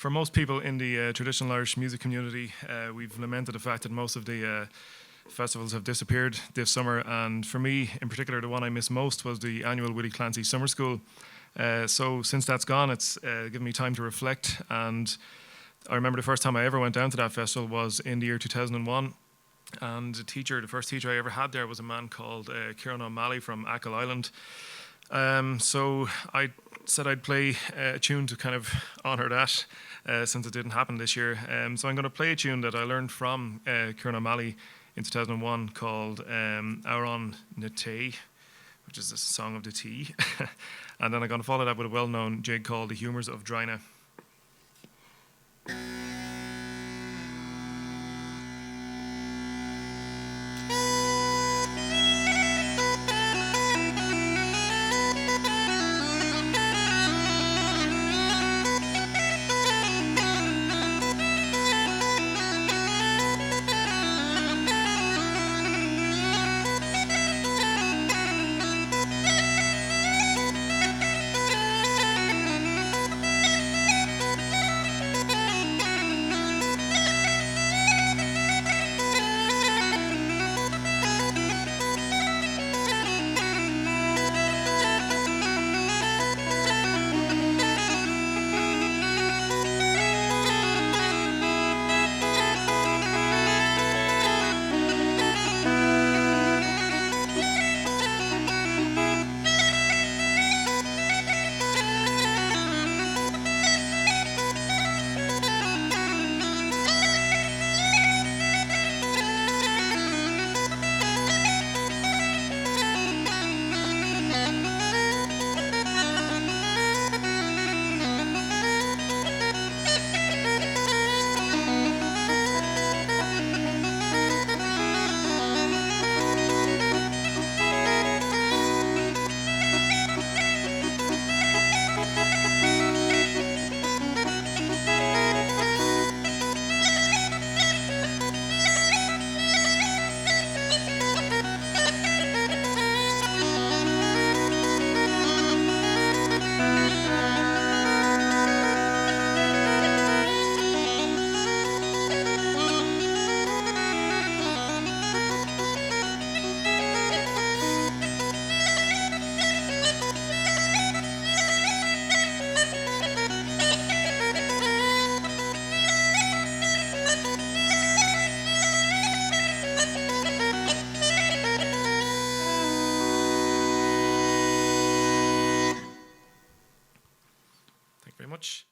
for most people in the traditional Irish music community, we've lamented the fact that most of the festivals have disappeared this summer, and for me in particular, the one I miss most was the annual Willie Clancy Summer School. So since that's gone, it's given me time to reflect, and I remember the first time I ever went down to that festival was in the year 2001, and the first teacher I ever had there was a man called Kieran O'Malley from Achill Island. So I said I'd play a tune to kind of honour that, since it didn't happen this year. So I'm going to play a tune that I learned from Kieran O'Malley in 2001 called Amhrán na Tae, which is a song of the tea. And then I'm going to follow that with a well-known jig called The Humours of Drinagh. Very much.